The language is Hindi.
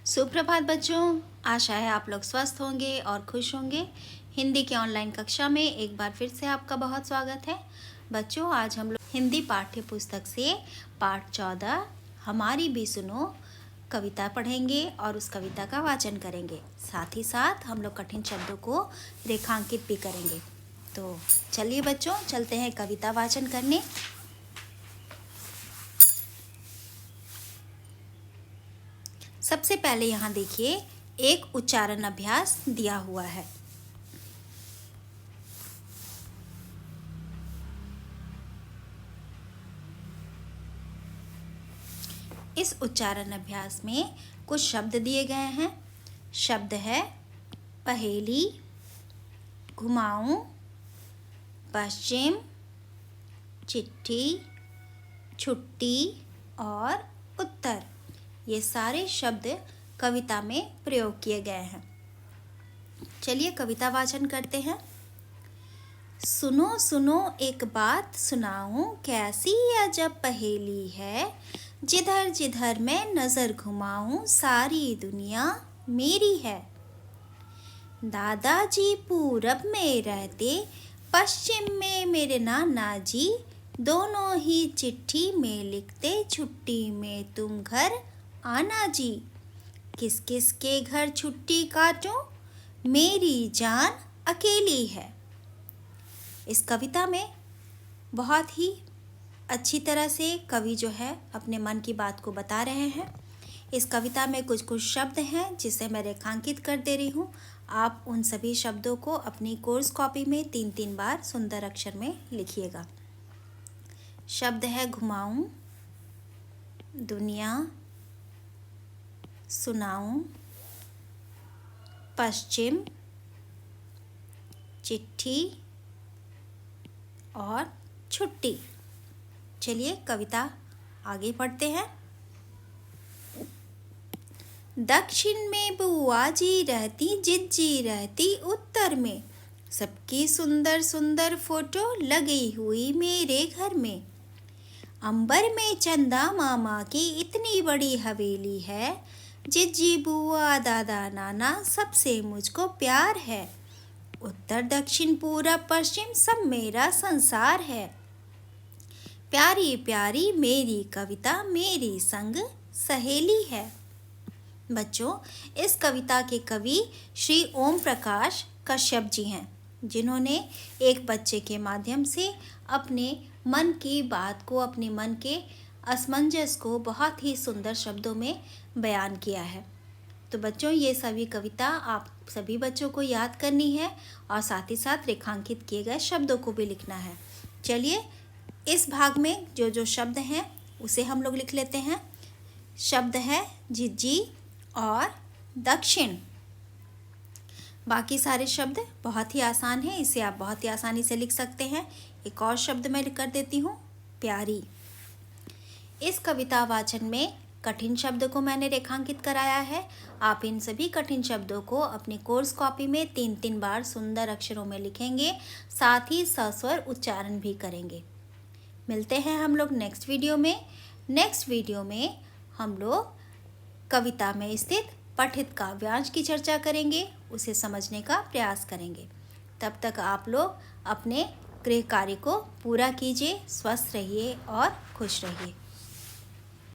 सुप्रभात बच्चों। आशा है आप लोग स्वस्थ होंगे और खुश होंगे। हिंदी के ऑनलाइन कक्षा में एक बार फिर से आपका बहुत स्वागत है। बच्चों, आज हम लोग हिंदी पाठ्य पुस्तक से पाठ 14 हमारी भी सुनो कविता पढ़ेंगे और उस कविता का वाचन करेंगे। साथ ही साथ हम लोग कठिन शब्दों को रेखांकित भी करेंगे। तो चलिए बच्चों, चलते हैं कविता वाचन करने। सबसे पहले यहाँ देखिए, एक उच्चारण अभ्यास दिया हुआ है। इस उच्चारण अभ्यास में कुछ शब्द दिए गए हैं। शब्द है पहेली, घुमाऊं, पश्चिम, चिट्ठी, छुट्टी और उत्तर। ये सारे शब्द कविता में प्रयोग किए गए हैं। चलिए कविता वाचन करते हैं। सुनो सुनो एक बात सुनाऊं, कैसी अजब पहेली है। जिधर जिधर मैं नजर घुमाऊं, सारी दुनिया मेरी है। दादाजी पूरब में रहते, पश्चिम में मेरे नाना जी। दोनों ही चिट्ठी में लिखते, छुट्टी में तुम घर आना जी। किस किस के घर छुट्टी काटूं, मेरी जान अकेली है। इस कविता में बहुत ही अच्छी तरह से कवि जो है अपने मन की बात को बता रहे हैं। इस कविता में कुछ कुछ शब्द हैं जिसे मैं रेखांकित कर दे रही हूँ। आप उन सभी शब्दों को अपनी कोर्स कॉपी में 3-3 बार सुंदर अक्षर में लिखिएगा। शब्द है घुमाऊं, दुनिया, सुनाऊं, पश्चिम, चिट्ठी और छुट्टी। चलिए कविता आगे पढ़ते हैं। दक्षिण में बुआ जी रहती, जिज्जी रहती उत्तर में। सबकी सुंदर सुंदर फोटो लगी हुई मेरे घर में। अंबर में चंदा मामा की इतनी बड़ी हवेली है। जिज्जी बुआ दादा नाना सबसे मुझको प्यार है। उत्तर दक्षिण पूरब पश्चिम सब मेरा संसार है। प्यारी प्यारी मेरी कविता मेरी संग सहेली है। बच्चों, इस कविता के कवि श्री ओम प्रकाश कश्यप जी हैं, जिन्होंने एक बच्चे के माध्यम से अपने मन की बात को, अपने मन के असमंजस को बहुत ही सुंदर शब्दों में बयान किया है। तो बच्चों, ये सभी कविता आप सभी बच्चों को याद करनी है और साथ ही साथ रेखांकित किए गए शब्दों को भी लिखना है। चलिए इस भाग में जो जो शब्द हैं उसे हम लोग लिख लेते हैं। शब्द है जिज्जी और दक्षिण। बाकी सारे शब्द बहुत ही आसान हैं, इसे आप बहुत ही आसानी से लिख सकते हैं। एक और शब्द मैं लिख कर देती हूँ, प्यारी। इस कविता वाचन में कठिन शब्द को मैंने रेखांकित कराया है। आप इन सभी कठिन शब्दों को अपनी कोर्स कॉपी में 3-3 बार सुंदर अक्षरों में लिखेंगे, साथ ही सस्वर उच्चारण भी करेंगे। मिलते हैं हम लोग नेक्स्ट वीडियो में। नेक्स्ट वीडियो में हम लोग कविता में स्थित पठित काव्यांश की चर्चा करेंगे, उसे समझने का प्रयास करेंगे। तब तक आप लोग अपने गृह कार्य को पूरा कीजिए, स्वस्थ रहिए और खुश रहिए।